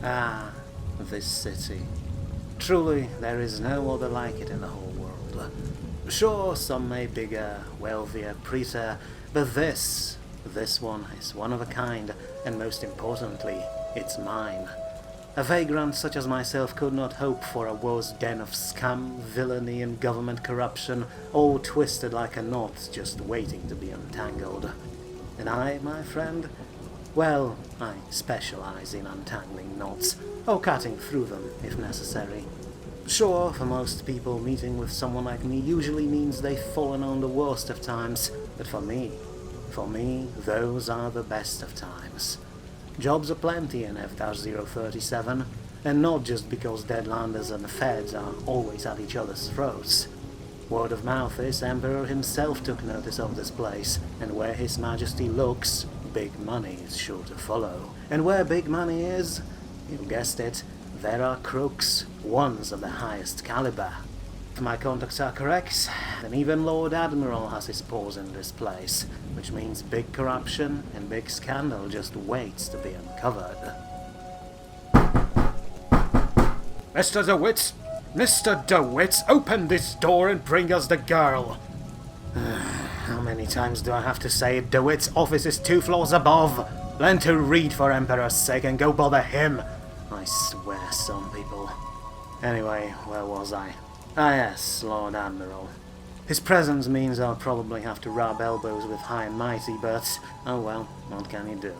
Ah, this city. Truly, there is no other like it in the whole world. Sure, some may be bigger, wealthier, prettier, but this one is one of a kind, and most importantly, it's mine. A vagrant such as myself could not hope for a worse den of scam, villainy, and government corruption, all twisted like a knot, just waiting to be untangled. And I, my friend? Well, I specialize in untangling knots, or cutting through them, if necessary. Sure, for most people, meeting with someone like me usually means they've fallen on the worst of times, but for me, those are the best of times. Jobs aplenty in F-037, and not just because deadlanders and the feds are always at each other's throats. Word of mouth is Emperor himself took notice of this place, and where His Majesty looks, big money is sure to follow. And where big money is, you guessed it, there are crooks, ones of the highest caliber. If my contacts are correct, then even Lord Admiral has his paws in this place, which means big corruption and big scandal just waits to be uncovered. Mr. DeWitt! Mr. DeWitt, open this door and bring us the girl! How many times do I have to say it? DeWitt's office is 2 floors above! Learn to read for Emperor's sake and go bother him! I swear, some people. Anyway, where was I? Ah yes, Lord Admiral. His presence means I'll probably have to rub elbows with High and Mighty, but oh well, what can you do?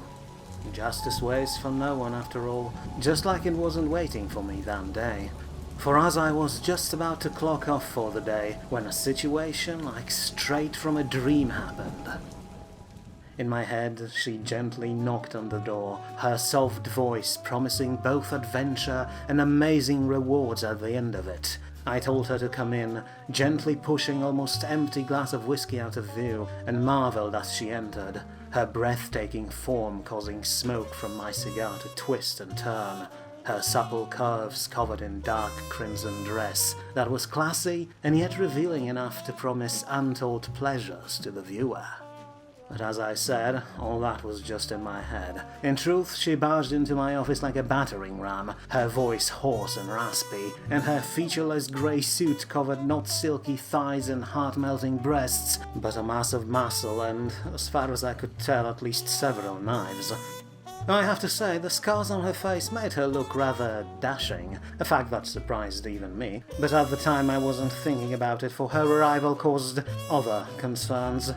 Justice waits for no one after all, just like it wasn't waiting for me that day. For as I was just about to clock off for the day, when a situation like straight from a dream happened. In my head, she gently knocked on the door, her soft voice promising both adventure and amazing rewards at the end of it. I told her to come in, gently pushing almost empty glass of whiskey out of view, and marveled as she entered, her breathtaking form causing smoke from my cigar to twist and turn, her supple curves covered in dark crimson dress that was classy and yet revealing enough to promise untold pleasures to the viewer. But as I said, all that was just in my head. In truth, she barged into my office like a battering ram, her voice hoarse and raspy, and her featureless grey suit covered not silky thighs and heart-melting breasts, but a mass of muscle and, as far as I could tell, at least several knives. I have to say, the scars on her face made her look rather dashing, a fact that surprised even me, but at the time I wasn't thinking about it, for her arrival caused other concerns.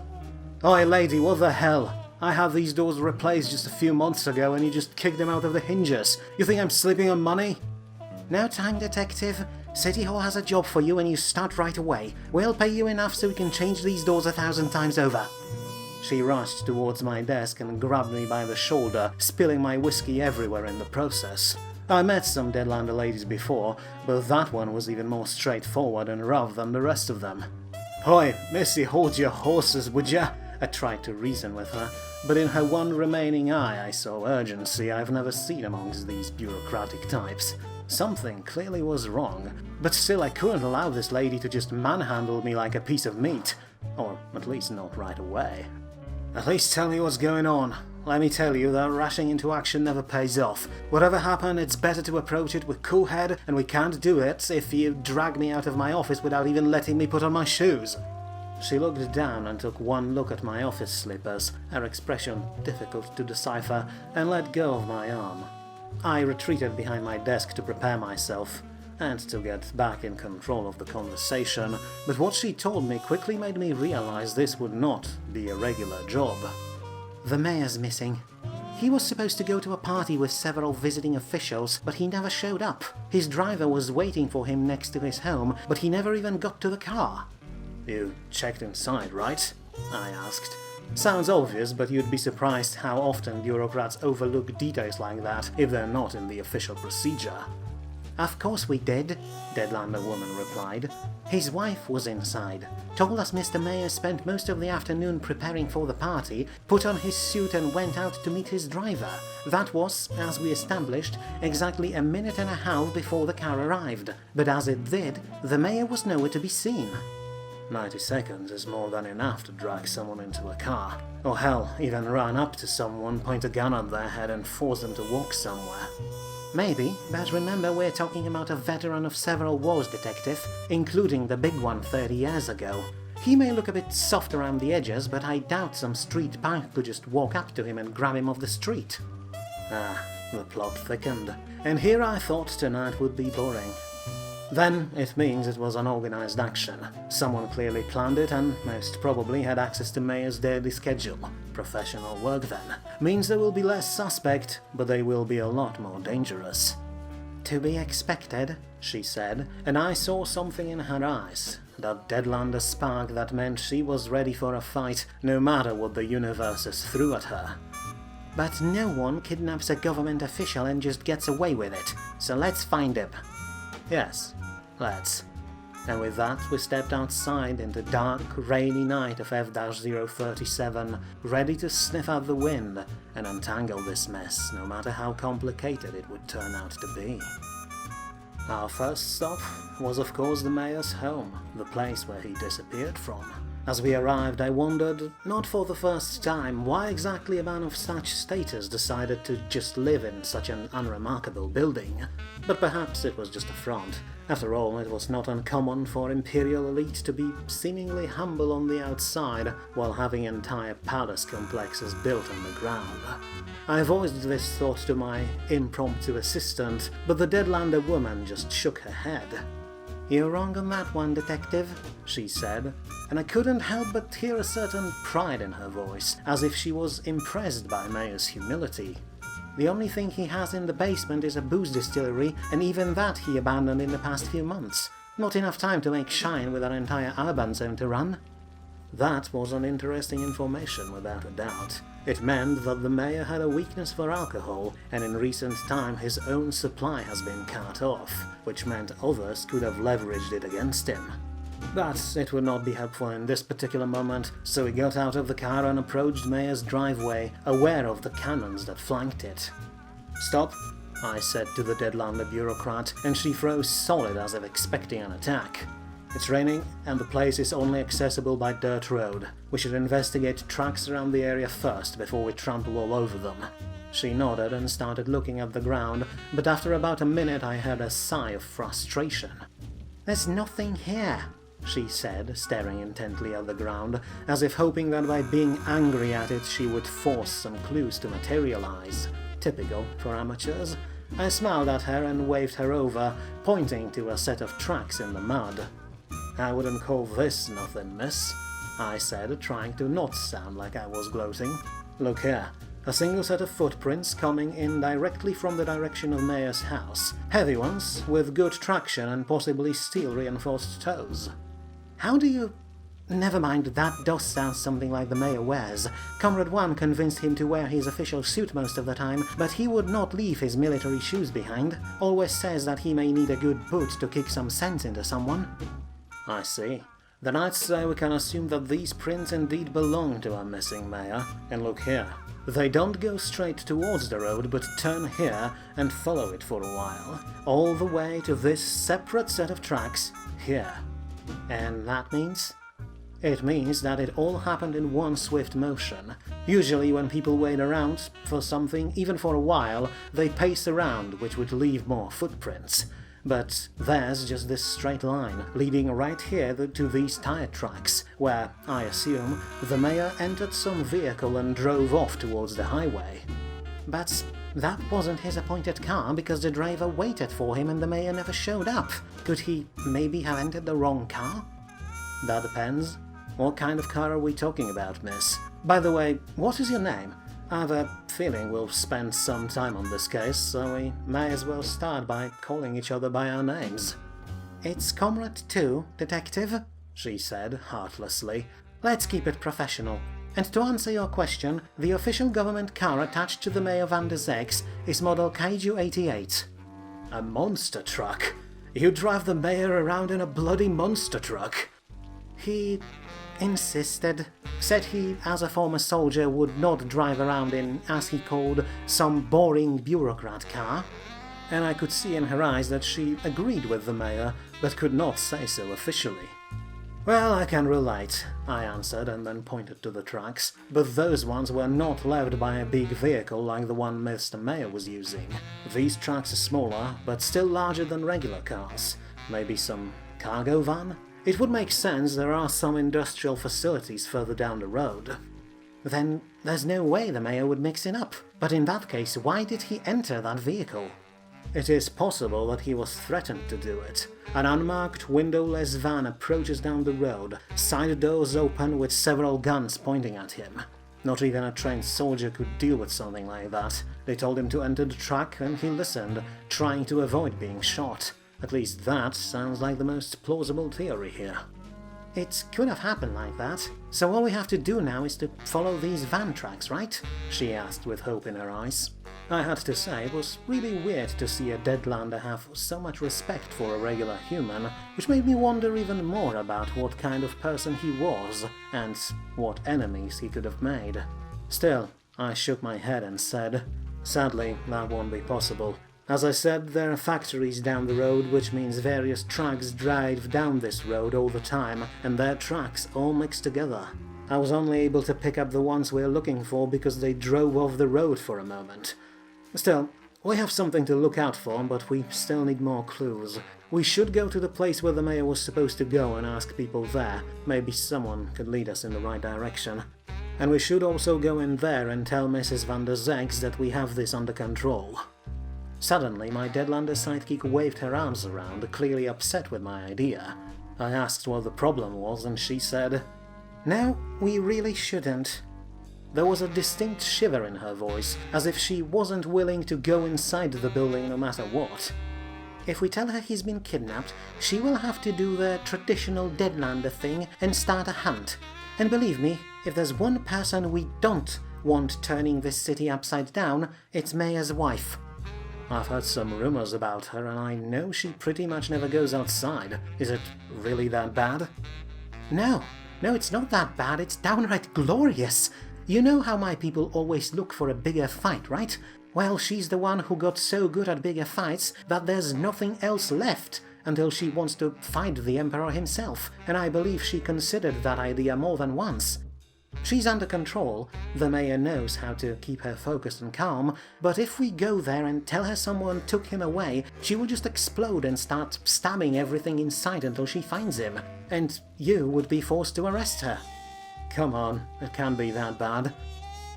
Oi, lady, what the hell? I had these doors replaced just a few months ago and you just kicked them out of the hinges. You think I'm sleeping on money? No time, detective. City Hall has a job for you and you start right away. We'll pay you enough so we can change these doors 1,000 times over. She rushed towards my desk and grabbed me by the shoulder, spilling my whiskey everywhere in the process. I met some Deadlander ladies before, but that one was even more straightforward and rough than the rest of them. Oi, missy, hold your horses, would ya? I tried to reason with her, but in her one remaining eye I saw urgency I've never seen amongst these bureaucratic types. Something clearly was wrong, but still I couldn't allow this lady to just manhandle me like a piece of meat. Or at least not right away. At least tell me what's going on. Let me tell you that rushing into action never pays off. Whatever happened, it's better to approach it with cool head, and we can't do it if you drag me out of my office without even letting me put on my shoes. She looked down and took one look at my office slippers, her expression difficult to decipher, and let go of my arm. I retreated behind my desk to prepare myself, and to get back in control of the conversation, but what she told me quickly made me realize this would not be a regular job. The mayor's missing. He was supposed to go to a party with several visiting officials, but he never showed up. His driver was waiting for him next to his home, but he never even got to the car. You checked inside, right? I asked. Sounds obvious, but you'd be surprised how often bureaucrats overlook details like that if they're not in the official procedure. Of course we did, Deadlander woman replied. His wife was inside. Told us Mr. Mayor spent most of the afternoon preparing for the party, put on his suit and went out to meet his driver. That was, as we established, exactly a minute and a half before the car arrived. But as it did, the mayor was nowhere to be seen. 90 seconds is more than enough to drag someone into a car. Or hell, even run up to someone, point a gun at their head and force them to walk somewhere. Maybe, but remember we're talking about a veteran of several wars, detective, including the big one 30 years ago. He may look a bit soft around the edges, but I doubt some street punk could just walk up to him and grab him off the street. Ah, the plot thickened, and here I thought tonight would be boring. Then it means it was unorganized action. Someone clearly planned it and most probably had access to Mayer's daily schedule. Professional work then. Means there will be less suspect, but they will be a lot more dangerous. To be expected, she said, and I saw something in her eyes. That Deadlander spark that meant she was ready for a fight, no matter what the universes threw at her. But no one kidnaps a government official and just gets away with it, so let's find him. Yes, let's. And with that we stepped outside in the dark, rainy night of F-037, ready to sniff out the wind and untangle this mess, no matter how complicated it would turn out to be. Our first stop was of course the mayor's home, the place where he disappeared from. As we arrived, I wondered, not for the first time, why exactly a man of such status decided to just live in such an unremarkable building. But perhaps it was just a front. After all, it was not uncommon for imperial elite to be seemingly humble on the outside, while having entire palace complexes built on the ground. I voiced this thought to my impromptu assistant, but the Deadlander woman just shook her head. "You're wrong on that one, detective," she said, and I couldn't help but hear a certain pride in her voice, as if she was impressed by Mayer's humility. "The only thing he has in the basement is a booze distillery, and even that he abandoned in the past few months. Not enough time to make shine with an entire urban zone to run." That was an interesting information without a doubt. It meant that the mayor had a weakness for alcohol, and in recent time his own supply has been cut off, which meant others could have leveraged it against him. But it would not be helpful in this particular moment, so we got out of the car and approached Mayer's driveway, aware of the cannons that flanked it. "Stop," I said to the Deadlander bureaucrat, and she froze solid as if expecting an attack. "It's raining, and the place is only accessible by dirt road. We should investigate tracks around the area first before we trample all over them." She nodded and started looking at the ground, but after about a minute I heard a sigh of frustration. "There's nothing here," she said, staring intently at the ground, as if hoping that by being angry at it she would force some clues to materialize. Typical for amateurs. I smiled at her and waved her over, pointing to a set of tracks in the mud. "I wouldn't call this nothing, miss," I said, trying to not sound like I was gloating. "Look here. A single set of footprints coming in directly from the direction of Mayer's house. Heavy ones, with good traction and possibly steel-reinforced toes." "How do you—" "Never mind, that does sound something like the mayor wears. Comrade 1 convinced him to wear his official suit most of the time, but he would not leave his military shoes behind. Always says that he may need a good boot to kick some sense into someone." "I see. Then I'd say we can assume that these prints indeed belong to our missing mayor. And look here. They don't go straight towards the road, but turn here and follow it for a while, all the way to this separate set of tracks here." "And that means?" "It means that it all happened in one swift motion. Usually when people wait around for something, even for a while, they pace around, which would leave more footprints. But there's just this straight line, leading right here to these tire tracks, where, I assume, the mayor entered some vehicle and drove off towards the highway." "But that wasn't his appointed car, because the driver waited for him and the mayor never showed up. Could he maybe have entered the wrong car?" "That depends. What kind of car are we talking about, miss? By the way, what is your name? I have a feeling we'll spend some time on this case, so we may as well start by calling each other by our names." "It's Comrade 2, detective," she said heartlessly. "Let's keep it professional. And to answer your question, the official government car attached to the Mayor Van der Zeeks is model Kaiju 88. "A monster truck? You drive the mayor around in a bloody monster truck?" "He insisted. Said he, as a former soldier, would not drive around in, as he called, some boring bureaucrat car." And I could see in her eyes that she agreed with the mayor, but could not say so officially. Well, I can relate, I answered and then pointed to the tracks, but those ones were not left by a big vehicle like the one Mr. Mayor was using. These trucks are smaller, but still larger than regular cars. Maybe some cargo van? It would make sense, there are some industrial facilities further down the road. Then there's no way the Mayor would mix it up. But in that case, why did he enter that vehicle? It is possible that he was threatened to do it. An unmarked, windowless van approaches down the road, side doors open with several guns pointing at him. Not even a trained soldier could deal with something like that. They told him to enter the truck and he listened, trying to avoid being shot. At least that sounds like the most plausible theory here. It could have happened like that. So all we have to do now is to follow these van tracks, right? She asked with hope in her eyes. I had to say it was really weird to see a Deadlander have so much respect for a regular human, which made me wonder even more about what kind of person he was, and what enemies he could have made. Still, I shook my head and said, sadly, that won't be possible. As I said, there are factories down the road, which means various trucks drive down this road all the time, and their tracks all mixed together. I was only able to pick up the ones we're looking for because they drove off the road for a moment. Still, we have something to look out for, but we still need more clues. We should go to the place where the Mayor was supposed to go and ask people there. Maybe someone could lead us in the right direction. And we should also go in there and tell Mrs. van der Zex that we have this under control. Suddenly, my Deadlander sidekick waved her arms around, clearly upset with my idea. I asked what the problem was, and she said, "No, we really shouldn't." There was a distinct shiver in her voice, as if she wasn't willing to go inside the building no matter what. If we tell her he's been kidnapped, she will have to do the traditional Deadlander thing and start a hunt. And believe me, if there's one person we don't want turning this city upside down, it's Mayor's wife. I've heard some rumors about her and I know she pretty much never goes outside. Is it really that bad? No, it's not that bad, it's downright glorious. You know how my people always look for a bigger fight, right? Well, she's the one who got so good at bigger fights that there's nothing else left until she wants to fight the Emperor himself, and I believe she considered that idea more than once. She's under control, the Mayor knows how to keep her focused and calm, but if we go there and tell her someone took him away, she will just explode and start stabbing everything in sight until she finds him, and you would be forced to arrest her. Come on, it can't be that bad.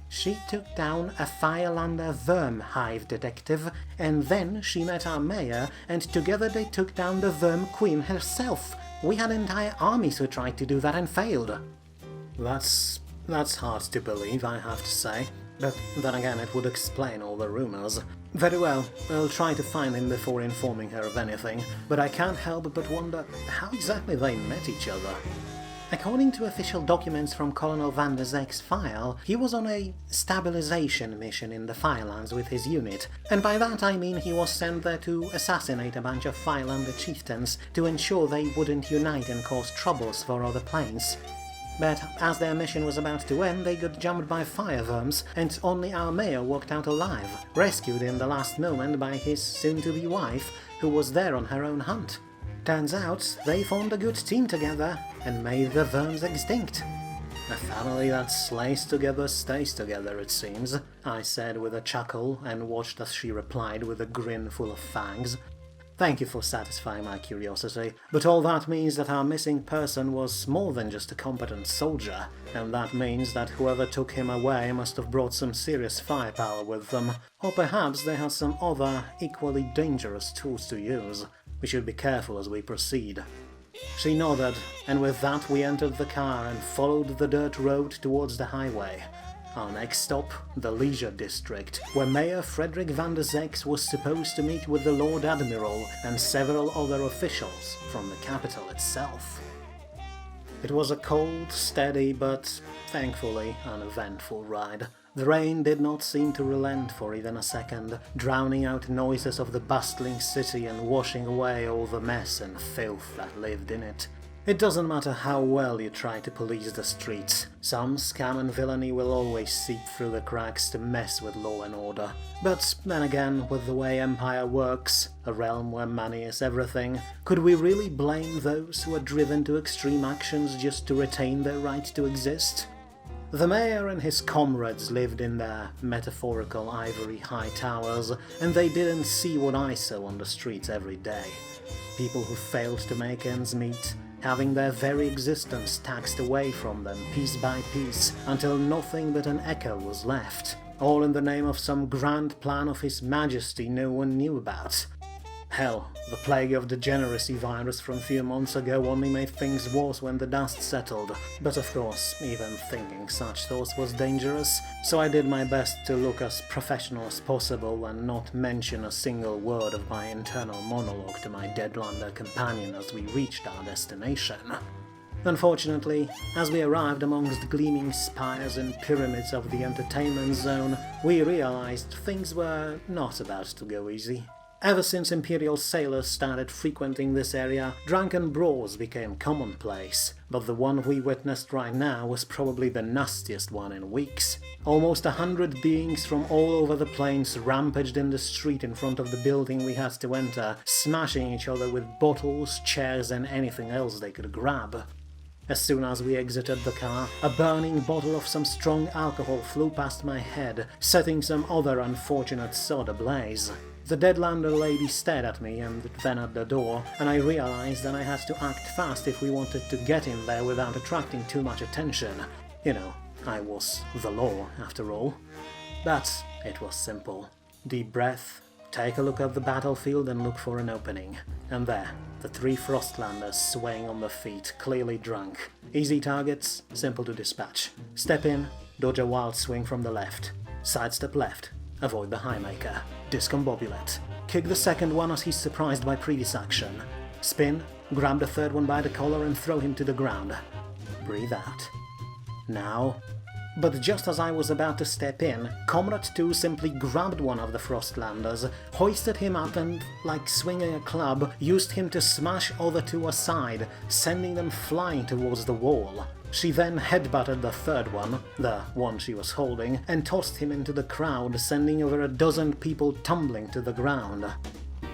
She took down a Firelander Worm Hive detective, and then she met our Mayor, and together they took down the Worm Queen herself. We had entire armies who tried to do that and failed. That's hard to believe, I have to say. But then again, it would explain all the rumors. Very well, I'll try to find him before informing her of anything, but I can't help but wonder how exactly they met each other. According to official documents from Colonel van der Zek's file, he was on a stabilization mission in the Firelands with his unit, and by that I mean he was sent there to assassinate a bunch of Firelander chieftains to ensure they wouldn't unite and cause troubles for other planes. But as their mission was about to end, they got jumped by fireworms, and only our Mayor walked out alive, rescued in the last moment by his soon-to-be wife, who was there on her own hunt. Turns out, they formed a good team together, and made the worms extinct. A family that slays together stays together, it seems, I said with a chuckle, and watched as she replied with a grin full of fangs. Thank you for satisfying my curiosity, but all that means that our missing person was more than just a competent soldier, and that means that whoever took him away must have brought some serious firepower with them, or perhaps they had some other, equally dangerous tools to use. We should be careful as we proceed. She nodded, and with that we entered the car and followed the dirt road towards the highway. Our next stop, the Leisure District, where Mayor Frederick van der Zex was supposed to meet with the Lord Admiral and several other officials from the capital itself. It was a cold, steady, but thankfully uneventful ride. The rain did not seem to relent for even a second, drowning out noises of the bustling city and washing away all the mess and filth that lived in it. It doesn't matter how well you try to police the streets, some scam and villainy will always seep through the cracks to mess with law and order. But then again, with the way Empire works, a realm where money is everything, could we really blame those who are driven to extreme actions just to retain their right to exist? The mayor and his comrades lived in their metaphorical ivory high towers, and they didn't see what I saw on the streets every day. People who failed to make ends meet, having their very existence taxed away from them piece by piece until nothing but an echo was left, all in the name of some grand plan of His Majesty no one knew about. Hell, the plague of degeneracy virus from a few months ago only made things worse when the dust settled, but of course, even thinking such thoughts was dangerous, so I did my best to look as professional as possible and not mention a single word of my internal monologue to my Deadlander companion as we reached our destination. Unfortunately, as we arrived amongst the gleaming spires and pyramids of the entertainment zone, we realized things were not about to go easy. Ever since Imperial sailors started frequenting this area, drunken brawls became commonplace, but the one we witnessed right now was probably the nastiest one in weeks. Almost 100 beings from all over the plains rampaged in the street in front of the building we had to enter, smashing each other with bottles, chairs and anything else they could grab. As soon as we exited the car, a burning bottle of some strong alcohol flew past my head, setting some other unfortunate sod ablaze. The Deadlander lady stared at me and then at the door, and I realized that I had to act fast if we wanted to get in there without attracting too much attention. You know, I was the law, after all. But it was simple. Deep breath, take a look at the battlefield and look for an opening. And there, the 3 Frostlanders swaying on their feet, clearly drunk. Easy targets, simple to dispatch. Step in, dodge a wild swing from the left. Sidestep left. Avoid the Highmaker. Discombobulate. Kick the second one as he's surprised by previous action. Spin, grab the third one by the collar and throw him to the ground. Breathe out. Now. But just as I was about to step in, Comrade 2 simply grabbed one of the Frostlanders, hoisted him up and, like swinging a club, used him to smash other 2 aside, sending them flying towards the wall. She then headbutted the third one, the one she was holding, and tossed him into the crowd, sending over a dozen people tumbling to the ground.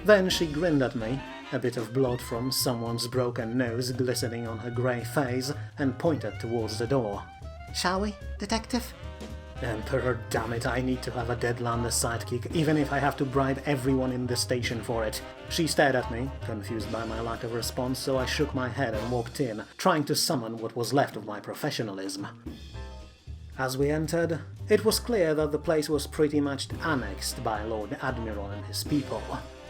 Then she grinned at me, a bit of blood from someone's broken nose glistening on her grey face, and pointed towards the door. "Shall we, detective?" Emperor, damn it, I need to have a Deadlander sidekick, even if I have to bribe everyone in the station for it. She stared at me, confused by my lack of response, so I shook my head and walked in, trying to summon what was left of my professionalism. As we entered, it was clear that the place was pretty much annexed by Lord Admiral and his people.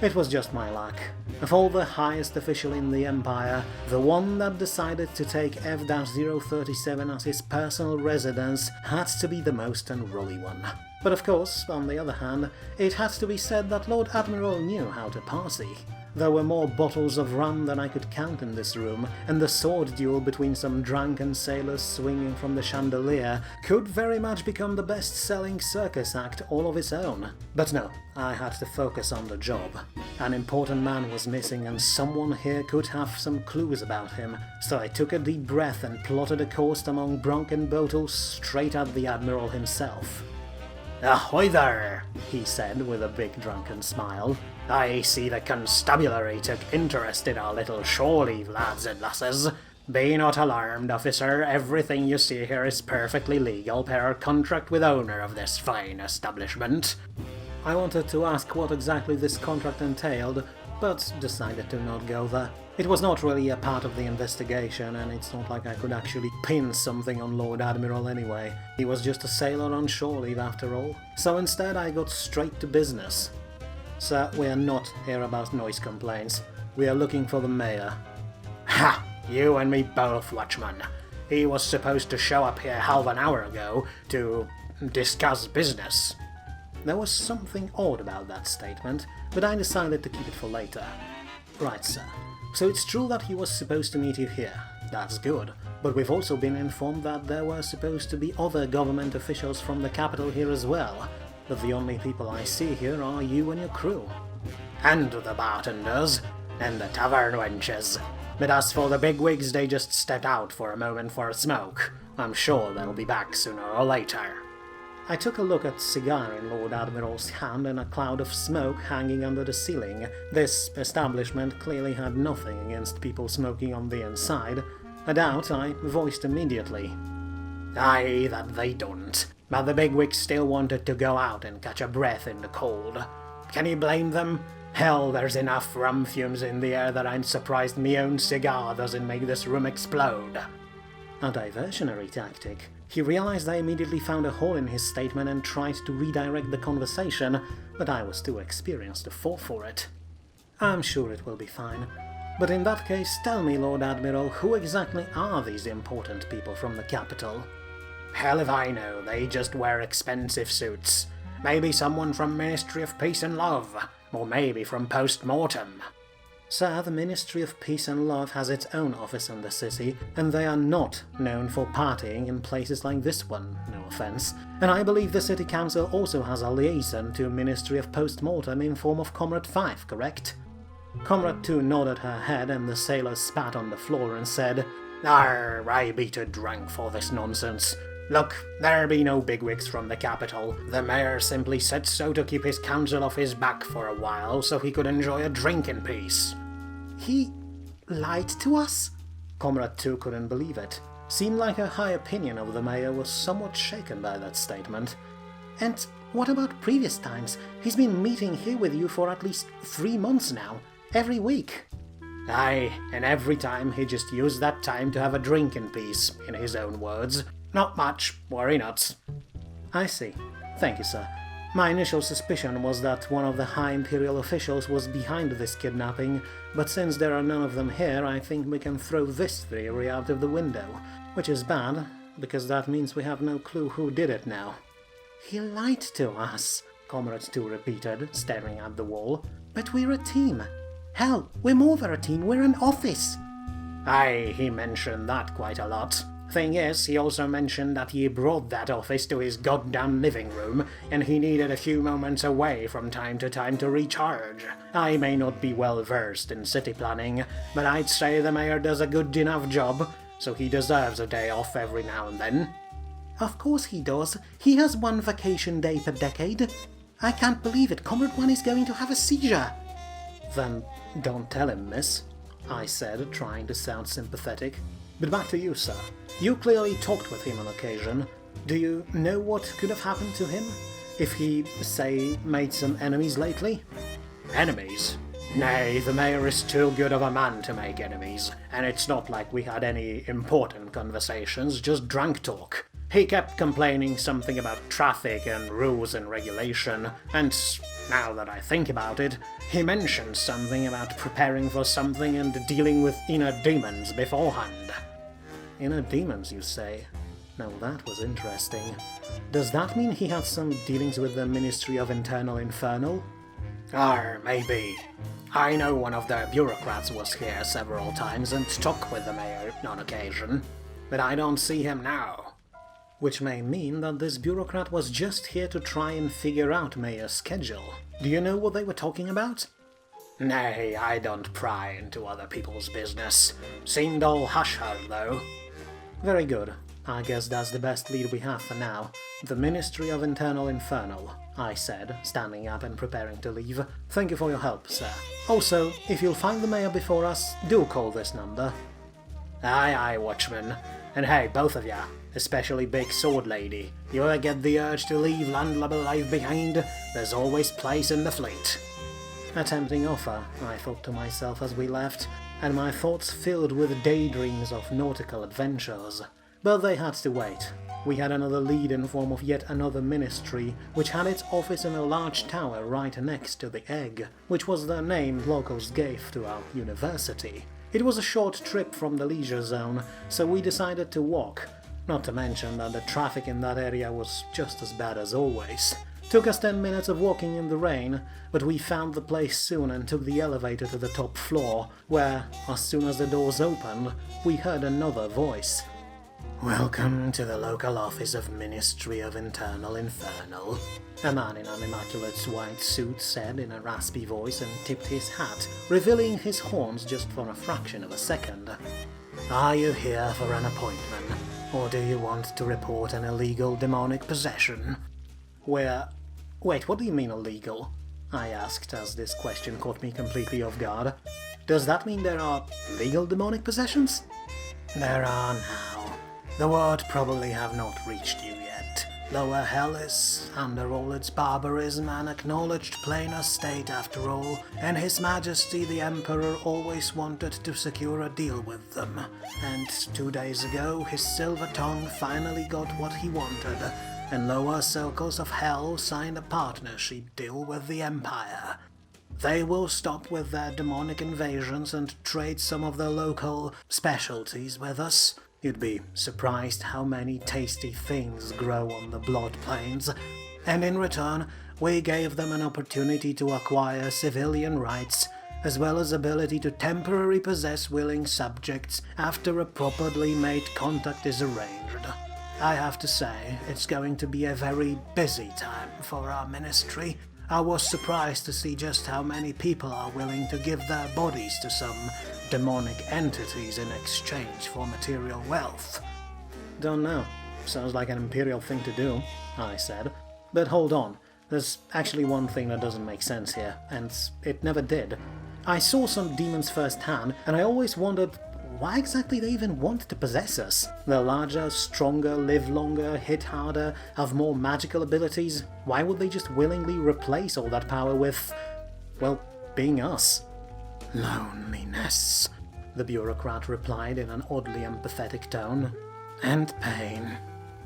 It was just my luck. Of all the highest official in the Empire, the one that decided to take F-037 as his personal residence had to be the most unruly one. But of course, on the other hand, it had to be said that Lord Admiral knew how to party. There were more bottles of rum than I could count in this room, and the sword duel between some drunken sailors swinging from the chandelier could very much become the best-selling circus act all of its own. But no, I had to focus on the job. An important man was missing, and someone here could have some clues about him, so I took a deep breath and plotted a course among drunken bottles straight at the Admiral himself. "Ahoy there," he said with a big drunken smile. "I see the constabulary took interest in our little shore leave, lads and lasses. Be not alarmed, officer, everything you see here is perfectly legal per contract with owner of this fine establishment." I wanted to ask what exactly this contract entailed, but decided to not go there. It was not really a part of the investigation, and it's not like I could actually pin something on Lord Admiral anyway. He was just a sailor on shore leave after all. So instead I got straight to business. "Sir, we are not here about noise complaints. We are looking for the mayor." "Ha! You and me both, Watchman. He was supposed to show up here half an hour ago to discuss business." There was something odd about that statement, but I decided to keep it for later. "Right, sir. So it's true that he was supposed to meet you here. That's good. But we've also been informed that there were supposed to be other government officials from the capital here as well. But the only people I see here are you and your crew." "And the bartenders, and the tavern wenches. But as for the bigwigs, they just stepped out for a moment for a smoke. I'm sure they'll be back sooner or later. I took a look at the cigar in Lord Admiral's hand and a cloud of smoke hanging under the ceiling. This establishment clearly had nothing against people smoking on the inside, a doubt I voiced immediately. Aye, that they don't. But the bigwigs still wanted to go out and catch a breath in the cold. Can you blame them? Hell, there's enough rum fumes in the air that I'm surprised me own cigar doesn't make this room explode. A diversionary tactic. He realized I immediately found a hole in his statement and tried to redirect the conversation, but I was too experienced to fall for it. I'm sure it will be fine. But in that case, tell me, Lord Admiral, who exactly are these important people from the capital? Hell if I know, they just wear expensive suits. Maybe someone from Ministry of Peace and Love, or maybe from Post-Mortem. Sir, the Ministry of Peace and Love has its own office in the city, and they are not known for partying in places like this one, no offense. And I believe the City Council also has a liaison to Ministry of Post-Mortem in form of Comrade 5, correct? Comrade 2 nodded her head, and the sailor spat on the floor and said, Arr, I be too drunk for this nonsense. Look, there be no bigwigs from the capital. The mayor simply said so to keep his council off his back for a while so he could enjoy a drink in peace. He lied to us? Comrade 2 couldn't believe it. Seemed like her high opinion of the mayor was somewhat shaken by that statement. And what about previous times? He's been meeting here with you for at least 3 months now, every week. Aye, and every time he just used that time to have a drink in peace, in his own words. Not much, worry not. I see. Thank you, sir. My initial suspicion was that one of the high imperial officials was behind this kidnapping, but since there are none of them here, I think we can throw this theory out of the window. Which is bad, because that means we have no clue who did it now. He lied to us, Comrade 2 repeated, staring at the wall. But we're a team. Hell, we're more than a team, we're an office. Aye, he mentioned that quite a lot. Thing is, he also mentioned that he brought that office to his goddamn living room, and he needed a few moments away from time to time to recharge. I may not be well versed in city planning, but I'd say the mayor does a good enough job, so he deserves a day off every now and then. Of course he does. He has one vacation day per decade. I can't believe it. Comrade 1 is going to have a seizure. Then don't tell him, miss, I said, trying to sound sympathetic. But back to you, sir. You clearly talked with him on occasion. Do you know what could have happened to him? If he, say, made some enemies lately? Enemies? Nay, the mayor is too good of a man to make enemies, and it's not like we had any important conversations, just drunk talk. He kept complaining something about traffic and rules and regulation, and now that I think about it, he mentioned something about preparing for something and dealing with inner demons beforehand. Inner demons, you say? Now that was interesting. Does that mean he had some dealings with the Ministry of Internal Infernal? Maybe. I know one of their bureaucrats was here several times and talked with the mayor on occasion, but I don't see him now. Which may mean that this bureaucrat was just here to try and figure out Mayor's schedule. Do you know what they were talking about? Nay, I don't pry into other people's business. Seemed all hush-hush, though. Very good. I guess that's the best lead we have for now. The Ministry of Internal Infernal, I said, standing up and preparing to leave. Thank you for your help, sir. Also, if you'll find the mayor before us, do call this number. Aye, aye, watchman. And hey, both of ya, especially Big Sword Lady, you ever get the urge to leave landlubber life behind? There's always place in the fleet. A tempting offer, I thought to myself as we left, and my thoughts filled with daydreams of nautical adventures. But they had to wait. We had another lead in form of yet another ministry, which had its office in a large tower right next to the Egg, which was the name locals gave to our university. It was a short trip from the leisure zone, so we decided to walk, not to mention that the traffic in that area was just as bad as always. Took us 10 minutes of walking in the rain, but we found the place soon and took the elevator to the top floor, where, as soon as the doors opened, we heard another voice. Welcome to the local office of Ministry of Internal Infernal, a man in an immaculate white suit said in a raspy voice and tipped his hat, revealing his horns just for a fraction of a second. Are you here for an appointment, or do you want to report an illegal demonic possession? Wait, what do you mean illegal? I asked as this question caught me completely off guard. Does that mean there are legal demonic possessions? There are now. The word probably have not reached you yet. Lower hell is, under all its barbarism, an acknowledged planar state after all, and His Majesty the Emperor always wanted to secure a deal with them. And 2 days ago, his silver tongue finally got what he wanted, and lower circles of hell signed a partnership deal with the Empire. They will stop with their demonic invasions and trade some of their local specialties with us. You'd be surprised how many tasty things grow on the blood plains. And in return, we gave them an opportunity to acquire civilian rights, as well as ability to temporarily possess willing subjects after a properly made contact is arranged. I have to say, it's going to be a very busy time for our ministry. I was surprised to see just how many people are willing to give their bodies to some demonic entities in exchange for material wealth. Don't know. Sounds like an imperial thing to do, I said. But hold on, there's actually one thing that doesn't make sense here, and it never did. I saw some demons firsthand, and I always wondered why exactly they even want to possess us. They're larger, stronger, live longer, hit harder, have more magical abilities. Why would they just willingly replace all that power with, well, being us? Loneliness, the bureaucrat replied in an oddly empathetic tone. And pain.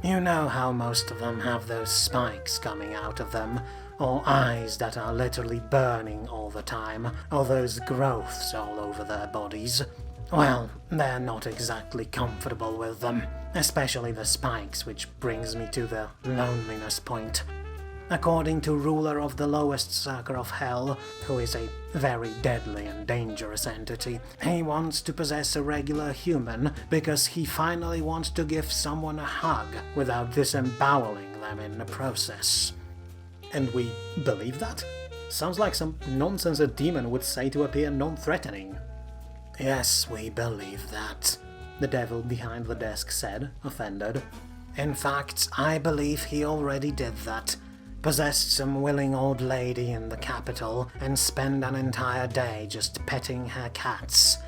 You know how most of them have those spikes coming out of them, or eyes that are literally burning all the time, or those growths all over their bodies. Well, they're not exactly comfortable with them, especially the spikes, which brings me to the loneliness point. According to ruler of the lowest circle of hell, who is a very deadly and dangerous entity, he wants to possess a regular human because he finally wants to give someone a hug without disemboweling them in the process. And we believe that? Sounds like some nonsense a demon would say to appear non-threatening. Yes, we believe that, the devil behind the desk said, offended. In fact, I believe he already did that. Possessed some willing old lady in the capital and spent an entire day just petting her cats.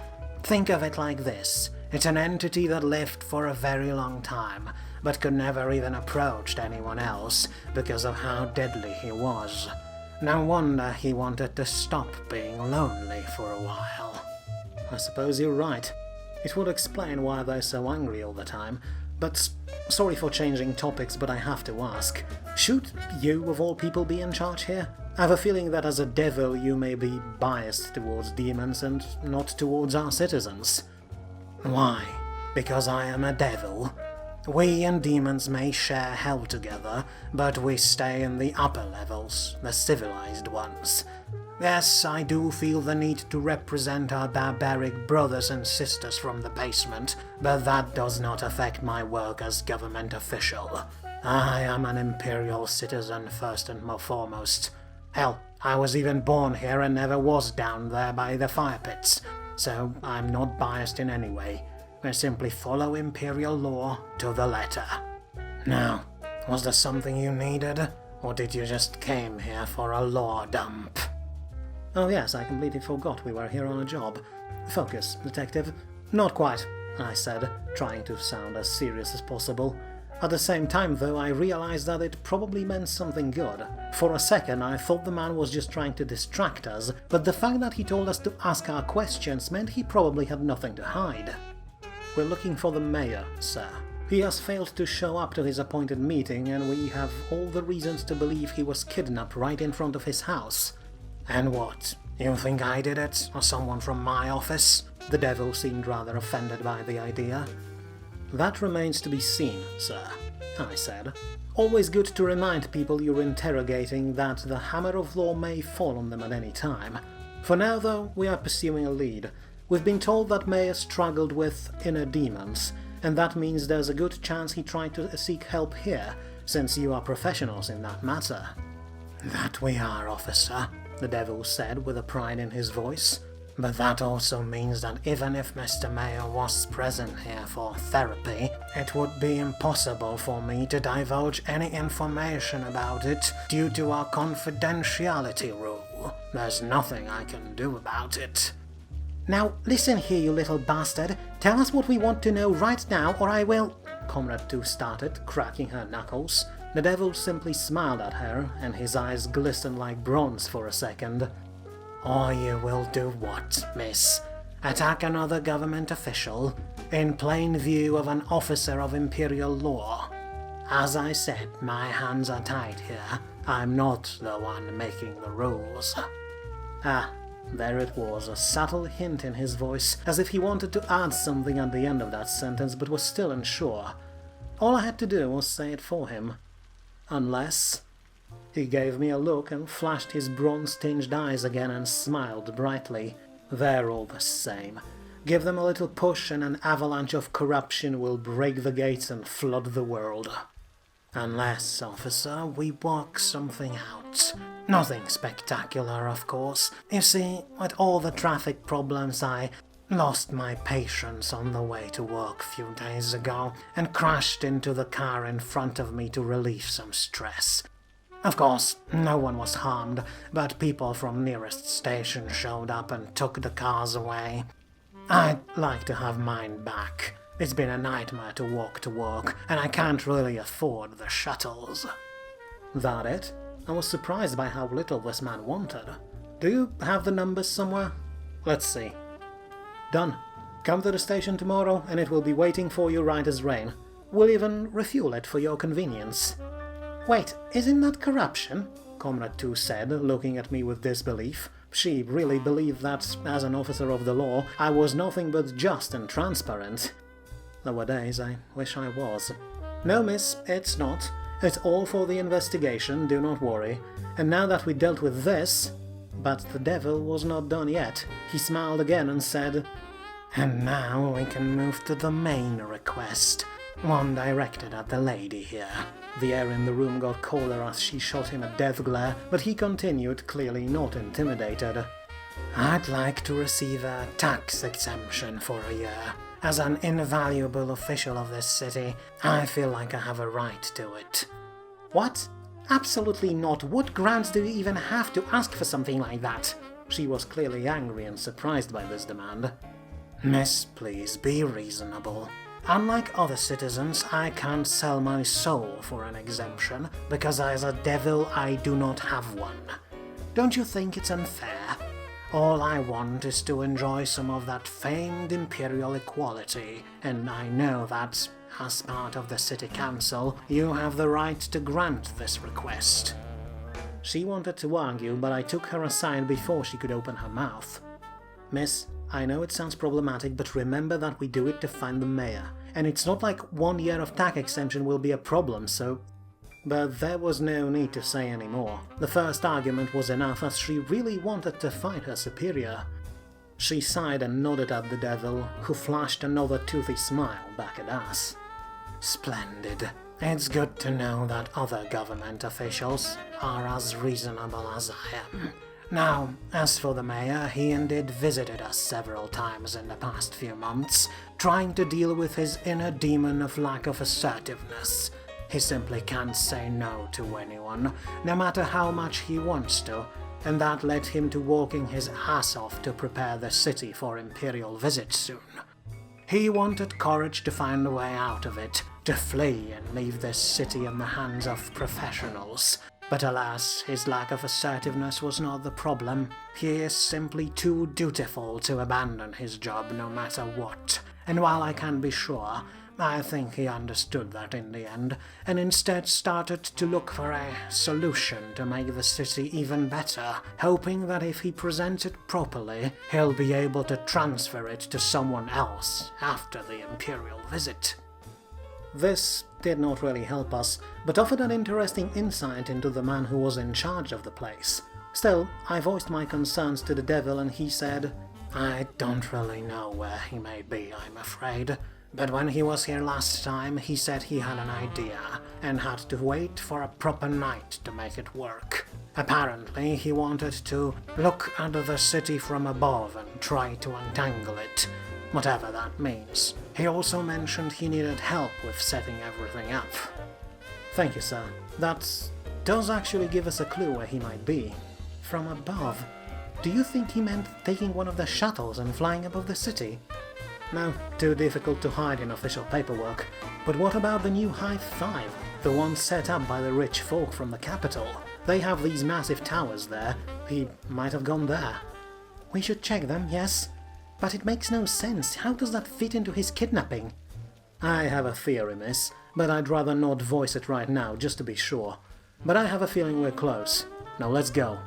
Think of it like this. It's an entity that lived for a very long time, but could never even approach anyone else because of how deadly he was. No wonder he wanted to stop being lonely for a while. I suppose you're right. It would explain why they're so angry all the time. But sorry for changing topics, but I have to ask. Should you, of all people, be in charge here? I have a feeling that as a devil you may be biased towards demons and not towards our citizens. Why? Because I am a devil? We and demons may share hell together, but we stay in the upper levels, the civilized ones. Yes, I do feel the need to represent our barbaric brothers and sisters from the basement, but that does not affect my work as government official. I am an imperial citizen first and foremost. Hell, I was even born here and never was down there by the fire pits, so I'm not biased in any way. I simply follow imperial law to the letter. Now, was there something you needed, or did you just came here for a law dump? Oh yes, I completely forgot we were here on a job. Focus, detective. Not quite, I said, trying to sound as serious as possible. At the same time, though, I realized that it probably meant something good. For a second, I thought the man was just trying to distract us, but the fact that he told us to ask our questions meant he probably had nothing to hide. We're looking for the mayor, sir. He has failed to show up to his appointed meeting, and we have all the reasons to believe he was kidnapped right in front of his house. And what? You think I did it, or someone from my office? The devil seemed rather offended by the idea. That remains to be seen, sir, I said. Always good to remind people you're interrogating that the hammer of law may fall on them at any time. For now, though, we are pursuing a lead. We've been told that Mayor struggled with inner demons, and that means there's a good chance he tried to seek help here, since you are professionals in that matter." "That we are, officer," the devil said with a pride in his voice. "But that also means that even if Mr. Mayor was present here for therapy, it would be impossible for me to divulge any information about it due to our confidentiality rule. There's nothing I can do about it." "Now listen here, you little bastard. Tell us what we want to know right now, or I will—" Comrade 2 started, cracking her knuckles. The devil simply smiled at her, and his eyes glistened like bronze for a second. "Or you will do what, miss? Attack another government official, in plain view of an officer of imperial law? As I said, my hands are tied here. I'm not the one making the rules." Ah, there it was, a subtle hint in his voice, as if he wanted to add something at the end of that sentence but was still unsure. All I had to do was say it for him. Unless... He gave me a look and flashed his bronze-tinged eyes again and smiled brightly. "They're all the same. Give them a little push and an avalanche of corruption will break the gates and flood the world. Unless, officer, we work something out. Nothing spectacular, of course. You see, with all the traffic problems, I lost my patience on the way to work a few days ago and crashed into the car in front of me to relieve some stress. Of course, no one was harmed, but people from nearest station showed up and took the cars away. I'd like to have mine back. It's been a nightmare to walk to work, and I can't really afford the shuttles." "That it?" I was surprised by how little this man wanted. "Do you have the numbers somewhere? Let's see." "Done. Come to the station tomorrow, and it will be waiting for you right as rain. We'll even refuel it for your convenience." "Wait, isn't that corruption?" Comrade 2 said, looking at me with disbelief. She really believed that, as an officer of the law, I was nothing but just and transparent. There were days I wish I was. "No, miss, it's not. It's all for the investigation, do not worry. And now that we dealt with this—" But the devil was not done yet. He smiled again and said, "And now we can move to the main request. One directed at the lady here." The air in the room got colder as she shot him a death glare, but he continued, clearly not intimidated. "I'd like to receive a tax exemption for a year. As an invaluable official of this city, I feel like I have a right to it." "What? Absolutely not. What grounds do you even have to ask for something like that?" She was clearly angry and surprised by this demand. "Miss, please be reasonable. Unlike other citizens, I can't sell my soul for an exemption, because as a devil I do not have one. Don't you think it's unfair? All I want is to enjoy some of that famed imperial equality, and I know that, as part of the city council, you have the right to grant this request." She wanted to argue, but I took her aside before she could open her mouth. "Miss, I know it sounds problematic, but remember that we do it to find the mayor, and it's not like 1 year of tax exemption will be a problem, so—" But there was no need to say any more. The first argument was enough, as she really wanted to fight her superior. She sighed and nodded at the devil, who flashed another toothy smile back at us. "Splendid. It's good to know that other government officials are as reasonable as I am. Now, as for the mayor, he indeed visited us several times in the past few months, trying to deal with his inner demon of lack of assertiveness. He simply can't say no to anyone, no matter how much he wants to, and that led him to working his ass off to prepare the city for imperial visit soon. He wanted courage to find a way out of it, to flee and leave this city in the hands of professionals. But alas, his lack of assertiveness was not the problem. He is simply too dutiful to abandon his job no matter what. And while I can't be sure, I think he understood that in the end, and instead started to look for a solution to make the city even better, hoping that if he presents it properly, he'll be able to transfer it to someone else after the imperial visit." This did not really help us, but offered an interesting insight into the man who was in charge of the place. Still, I voiced my concerns to the devil and he said, "I don't really know where he may be, I'm afraid. But when he was here last time, he said he had an idea, and had to wait for a proper night to make it work. Apparently, he wanted to look at the city from above and try to untangle it, whatever that means. He also mentioned he needed help with setting everything up. Thank you, sir. That does actually give us a clue where he might be. From above? Do you think he meant taking one of the shuttles and flying above the city? No, too difficult to hide in official paperwork. But what about the new Hive 5? The one set up by the rich folk from the capital? They have these massive towers there. He might have gone there. We should check them, yes. But it makes no sense. How does that fit into his kidnapping? I have a theory, miss, but I'd rather not voice it right now, just to be sure. But I have a feeling we're close. Now let's go.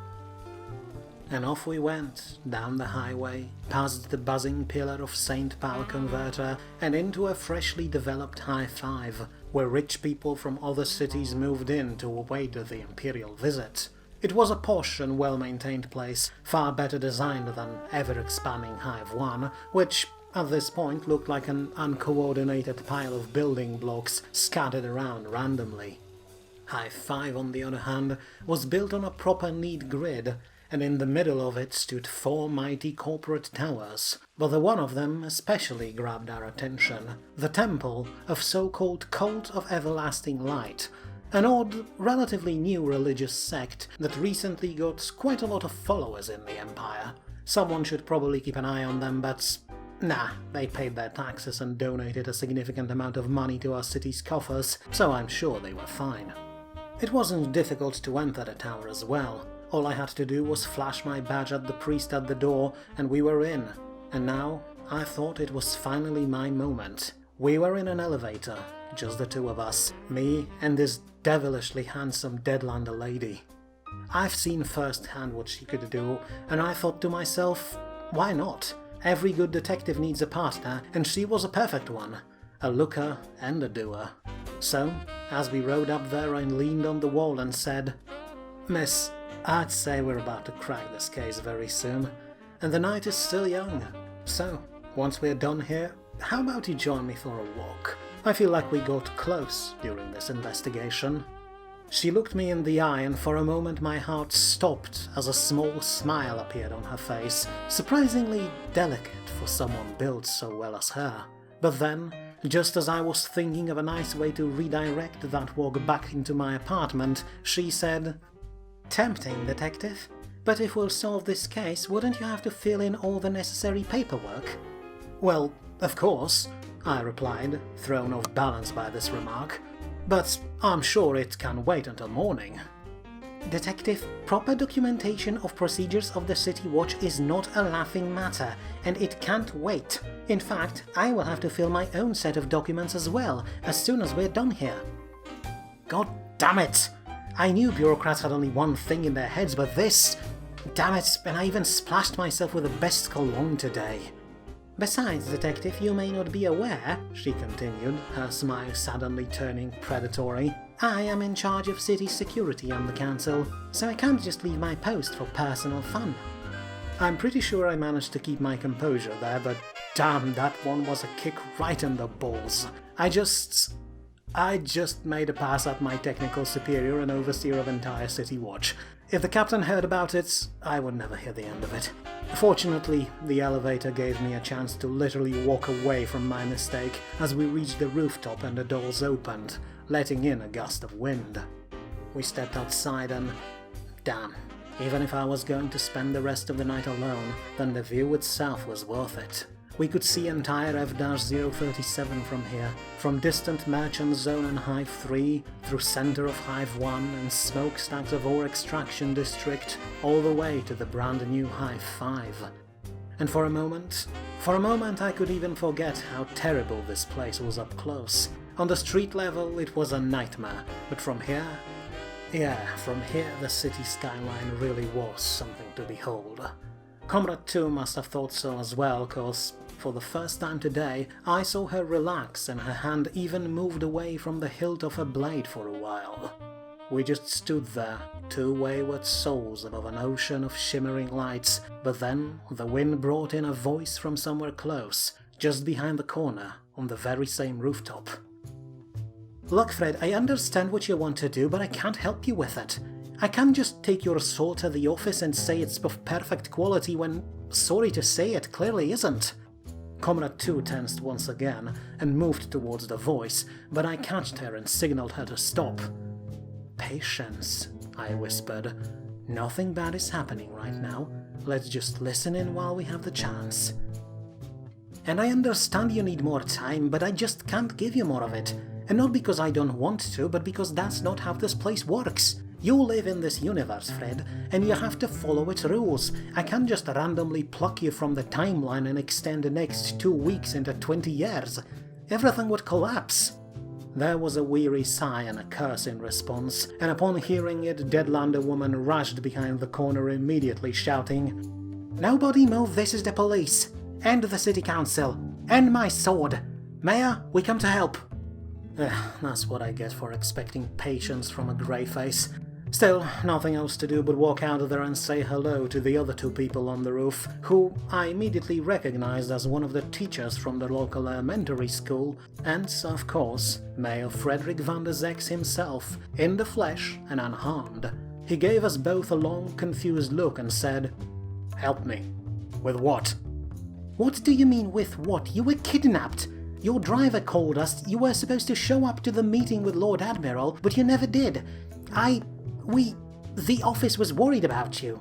And off we went, down the highway, past the buzzing pillar of Saint Power Converter, and into a freshly developed Hive 5, where rich people from other cities moved in to await the imperial visit. It was a posh and well-maintained place, far better designed than ever-expanding Hive 1, which at this point looked like an uncoordinated pile of building blocks scattered around randomly. Hive 5, on the other hand, was built on a proper neat grid, and in the middle of it stood 4 mighty corporate towers, but the one of them especially grabbed our attention, the temple of so-called Cult of Everlasting Light, an odd, relatively new religious sect that recently got quite a lot of followers in the Empire. Someone should probably keep an eye on them, but nah, they paid their taxes and donated a significant amount of money to our city's coffers, so I'm sure they were fine. It wasn't difficult to enter the tower as well. All I had to do was flash my badge at the priest at the door, and we were in. And now, I thought it was finally my moment. We were in an elevator, just the two of us, me and this devilishly handsome Deadlander lady. I've seen firsthand what she could do, and I thought to myself, why not? Every good detective needs a partner, and she was a perfect one. A looker and a doer. So, as we rode up there, I leaned on the wall and said, "Miss, I'd say we're about to crack this case very soon, and the night is still young. So, once we're done here, how about you join me for a walk? I feel like we got close during this investigation." She looked me in the eye, and for a moment my heart stopped as a small smile appeared on her face, surprisingly delicate for someone built so well as her. But then, just as I was thinking of a nice way to redirect that walk back into my apartment, she said, "Tempting, detective. But if we'll solve this case, wouldn't you have to fill in all the necessary paperwork?" "Well, of course," I replied, thrown off balance by this remark. "But I'm sure it can wait until morning." "Detective, proper documentation of procedures of the City Watch is not a laughing matter, and it can't wait. In fact, I will have to fill my own set of documents as well, as soon as we're done here." God damn it! I knew bureaucrats had only one thing in their heads, but this... Damn it, and I even splashed myself with the best cologne today. "Besides, detective, you may not be aware," she continued, her smile suddenly turning predatory, "I am in charge of city security on the council, so I can't just leave my post for personal fun." I'm pretty sure I managed to keep my composure there, but damn, that one was a kick right in the balls. I just made a pass at my technical superior and overseer of entire City Watch. If the captain heard about it, I would never hear the end of it. Fortunately, the elevator gave me a chance to literally walk away from my mistake as we reached the rooftop and the doors opened, letting in a gust of wind. We stepped outside and... damn, even if I was going to spend the rest of the night alone, then the view itself was worth it. We could see entire F-037 from here, from distant Merchant Zone and Hive 3, through center of Hive 1 and smokestacks of Ore Extraction District, all the way to the brand new Hive 5. And for a moment I could even forget how terrible this place was up close. On the street level it was a nightmare, but from here the city skyline really was something to behold. Comrade 2 must have thought so as well, cause for the first time today I saw her relax and her hand even moved away from the hilt of her blade for a while. We just stood there, two wayward souls above an ocean of shimmering lights, but then the wind brought in a voice from somewhere close, just behind the corner, on the very same rooftop. Look, Fred, I understand what you want to do, but I can't help you with it. I can't just take your soul to the office and say it's of perfect quality when, sorry to say, it clearly isn't. Comrade 2 tensed once again and moved towards the voice, but I catched her and signaled her to stop. Patience, I whispered. Nothing bad is happening right now. Let's just listen in while we have the chance. And I understand you need more time, but I just can't give you more of it. And not because I don't want to, but because that's not how this place works. You live in this universe, Fred, and you have to follow its rules. I can't just randomly pluck you from the timeline and extend the next 2 weeks into 20 years. Everything would collapse. There was a weary sigh and a curse in response, and upon hearing it, Deadlander woman rushed behind the corner immediately, shouting, "Nobody move, this is the police, and the city council, and my sword. Mayor, we come to help." That's what I get for expecting patience from a grey face. Still, nothing else to do but walk out there and say hello to the other 2 people on the roof, who I immediately recognized as one of the teachers from the local elementary school, and, of course, Mayor Frederick van der Zex himself, in the flesh and unharmed. He gave us both a long, confused look and said, "Help me. With what?" "What do you mean, with what? You were kidnapped! Your driver called us. You were supposed to show up to the meeting with Lord Admiral, but you never did. The office was worried about you."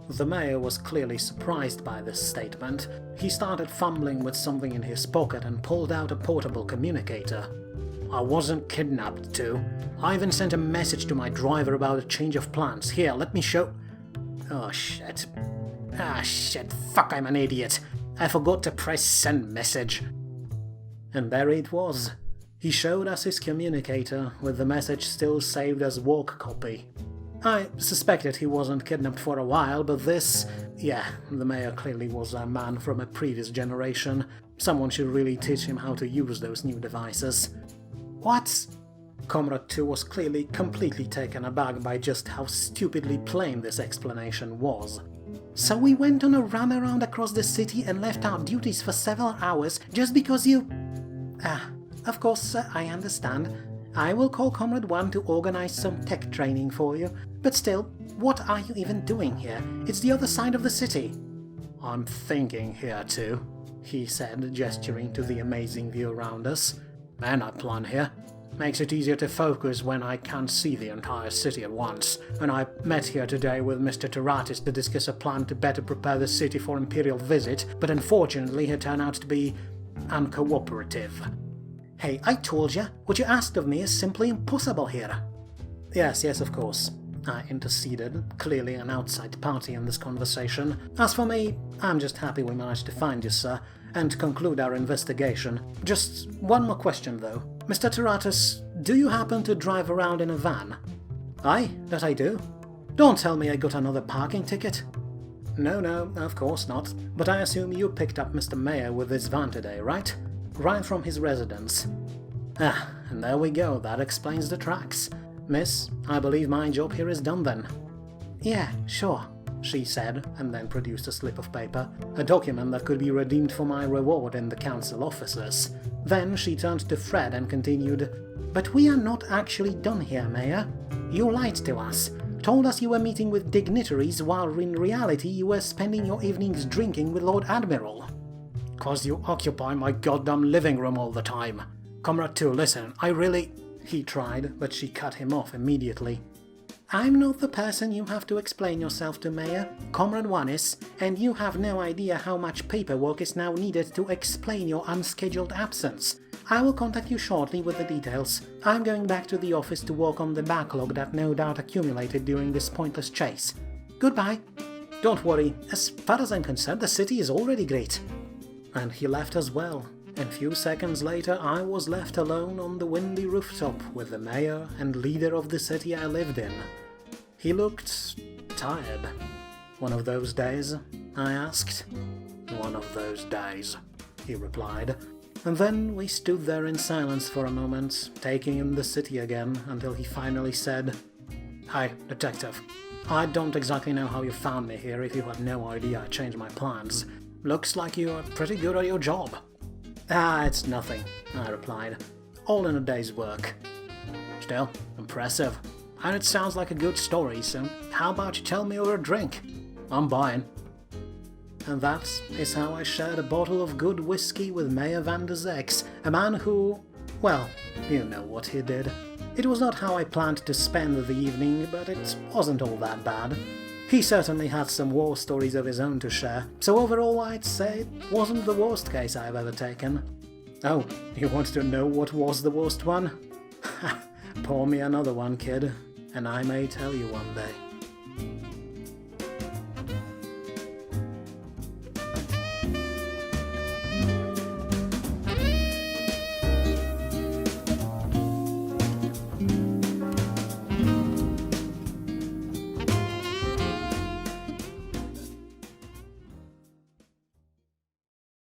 The mayor was clearly surprised by this statement. He started fumbling with something in his pocket and pulled out a portable communicator. "I wasn't kidnapped, too. I even sent a message to my driver about a change of plans. Here, let me show..." Oh shit. Shit, fuck, I'm an idiot. I forgot to press send message. And there it was. He showed us his communicator, with the message still saved as walk copy. I suspected he wasn't kidnapped for a while, but this... Yeah, the mayor clearly was a man from a previous generation. Someone should really teach him how to use those new devices. What? Comrade 2 was clearly completely taken aback by just how stupidly plain this explanation was. "So we went on a run around across the city and left our duties for several hours just because you..." Of course, sir, I understand. I will call Comrade 1 to organize some tech training for you. But still, what are you even doing here? It's the other side of the city. "I'm thinking here too," he said, gesturing to the amazing view around us. "And I plan here. Makes it easier to focus when I can't see the entire city at once. And I met here today with Mr. Teratis to discuss a plan to better prepare the city for Imperial visit, but unfortunately he turned out to be uncooperative." "Hey, I told you, what you asked of me is simply impossible here." Yes, of course. I interceded, clearly an outside party in this conversation. As for me, I'm just happy we managed to find you, sir, and conclude our investigation. Just one more question, though. Mr. Teratis, do you happen to drive around in a van? Aye, that I do. Don't tell me I got another parking ticket. No, of course not. But I assume you picked up Mr. Mayor with this van today, right? Right from his residence. And there we go, that explains the tracks. Miss, I believe my job here is done then. Yeah, sure, she said, and then produced a slip of paper, a document that could be redeemed for my reward in the council offices. Then she turned to Fred and continued, "But we are not actually done here, Mayor. You lied to us, told us you were meeting with dignitaries while in reality you were spending your evenings drinking with Lord Admiral." "'Cause you occupy my goddamn living room all the time. Comrade 2, listen, I really..." He tried, but she cut him off immediately. "I'm not the person you have to explain yourself to, Mayor. Comrade 1 is, and you have no idea how much paperwork is now needed to explain your unscheduled absence. I will contact you shortly with the details. I'm going back to the office to work on the backlog that no doubt accumulated during this pointless chase. Goodbye." "Don't worry, as far as I'm concerned, the city is already great." And he left as well. And few seconds later I was left alone on the windy rooftop with the mayor and leader of the city I lived in. He looked tired. "One of those days?" I asked. "One of those days," he replied. And then we stood there in silence for a moment, taking in the city again, until he finally said, "Hi, detective. I don't exactly know how you found me here if you had no idea I changed my plans. Looks like you are pretty good at your job." Ah, it's nothing, I replied. All in a day's work. Still, impressive. And it sounds like a good story, so how about you tell me over a drink? I'm buying. And that is how I shared a bottle of good whiskey with Mayor Van der Zex, a man who, well, you know what he did. It was not how I planned to spend the evening, but it wasn't all that bad. He certainly had some war stories of his own to share, so overall I'd say it wasn't the worst case I've ever taken. Oh, you want to know what was the worst one? Pour me another one, kid, and I may tell you one day.